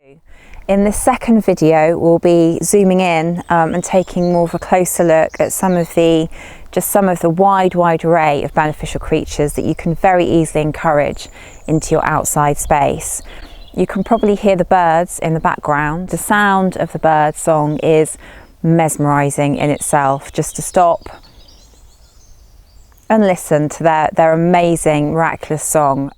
In this second video, we'll be zooming in and taking more of a closer look at some of the wide array of beneficial creatures that you can very easily encourage into your outside space. You can probably hear the birds in the background. The sound of the bird song is mesmerising in itself. Just to stop and listen to their amazing, miraculous song.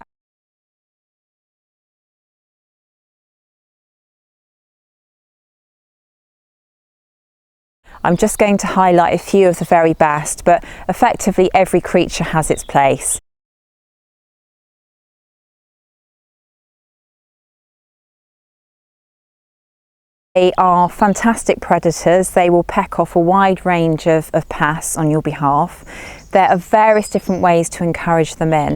I'm just going to highlight a few of the very best, but effectively every creature has its place. They are fantastic predators. They will peck off a wide range of pests on your behalf. There are various different ways to encourage them in.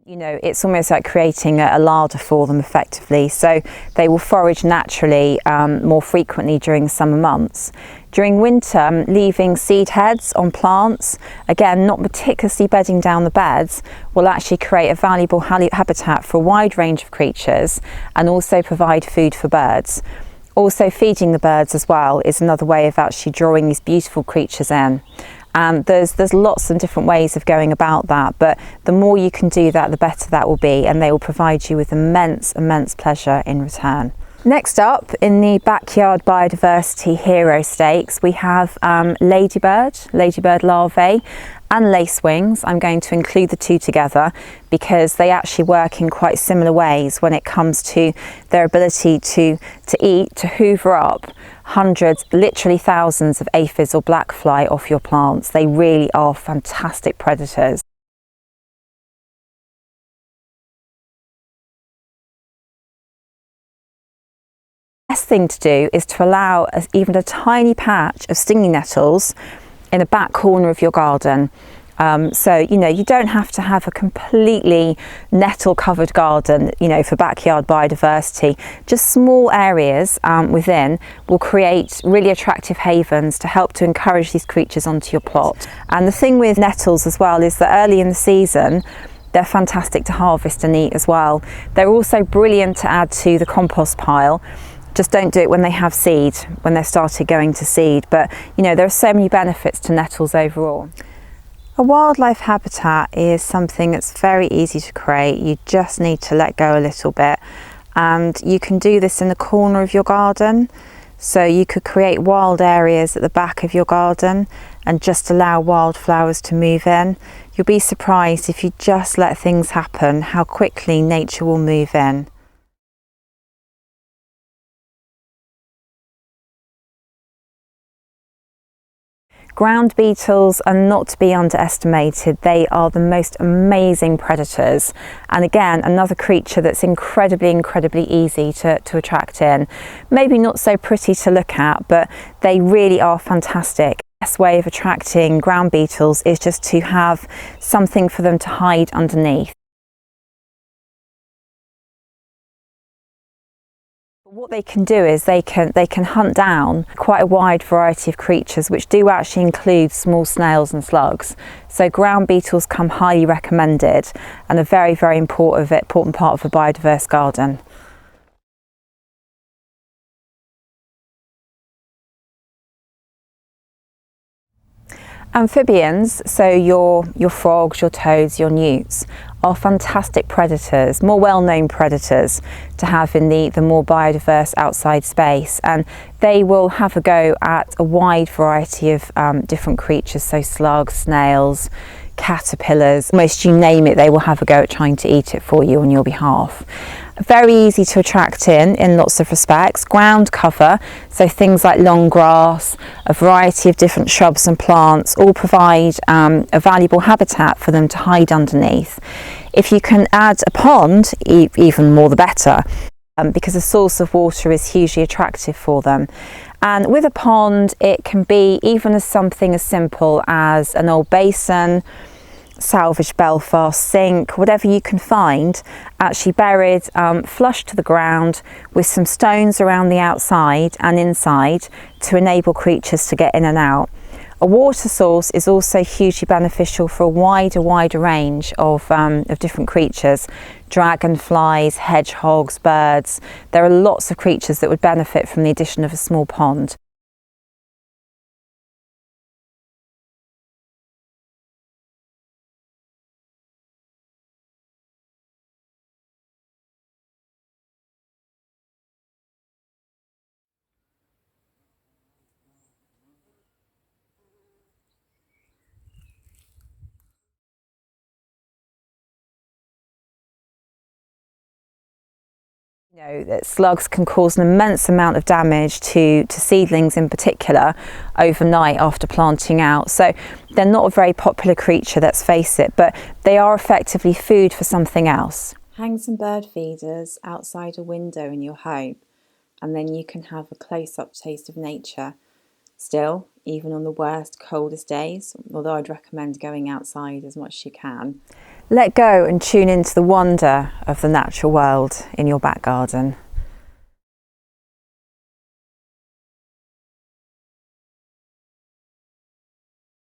You know, it's almost like creating a larder for them effectively, so they will forage naturally more frequently during summer months. During winter, leaving seed heads on plants, again not meticulously bedding down the beds, will actually create a valuable habitat for a wide range of creatures and also provide food for birds. Also feeding the birds as well is another way of actually drawing these beautiful creatures in. And there's lots of different ways of going about that, but the more you can do that, the better that will be, and they will provide you with immense pleasure in return. Next up, in the Backyard Biodiversity Hero Stakes, we have ladybird larvae and lacewings. I'm going to include the two together because they actually work in quite similar ways when it comes to their ability to eat, to hoover up hundreds, literally thousands of aphids or black fly off your plants. They really are fantastic predators. The best thing to do is to allow even a tiny patch of stinging nettles in a back corner of your garden. So, you know, you don't have to have a completely nettle covered garden, you know, for backyard biodiversity. Just small areas within will create really attractive havens to help to encourage these creatures onto your plot. And the thing with nettles as well is that early in the season, they're fantastic to harvest and eat as well. They're also brilliant to add to the compost pile. Just don't do it when they have seed, when they've started going to seed. But, you know, there are so many benefits to nettles overall. A wildlife habitat is something that's very easy to create. You just need to let go a little bit, and you can do this in the corner of your garden. So you could create wild areas at the back of your garden and just allow wildflowers to move in. You'll be surprised if you just let things happen, how quickly nature will move in. Ground beetles are not to be underestimated. They are the most amazing predators, and again another creature that's incredibly easy to attract in. Maybe not so pretty to look at, but they really are fantastic. The best way of attracting ground beetles is just to have something for them to hide underneath. What they can do is they can hunt down quite a wide variety of creatures, which do actually include small snails and slugs. So ground beetles come highly recommended and a very important part of a biodiverse garden. Amphibians, so your frogs, your toads, your newts, are fantastic predators, more well-known predators to have in the more biodiverse outside space, and they will have a go at a wide variety of different creatures, so slugs, snails, caterpillars, almost you name it, they will have a go at trying to eat it for you on your behalf. Very easy to attract in lots of respects. Ground cover, so things like long grass, a variety of different shrubs and plants all provide a valuable habitat for them to hide underneath. If you can add a pond, even more the better, because a source of water is hugely attractive for them. And with a pond, it can be even as something as simple as an old basin, salvaged Belfast sink, whatever you can find, actually buried flush to the ground with some stones around the outside and inside to enable creatures to get in and out. A water source is also hugely beneficial for a wider range of different creatures. Dragonflies, hedgehogs, birds. There are lots of creatures that would benefit from the addition of a small pond. You know, that slugs can cause an immense amount of damage to seedlings in particular overnight after planting out. So they're not a very popular creature, let's face it, but they are effectively food for something else. Hang some bird feeders outside a window in your home and then you can have a close-up taste of nature. Still, even on the worst, coldest days, although I'd recommend going outside as much as you can. Let go and tune into the wonder of the natural world in your back garden.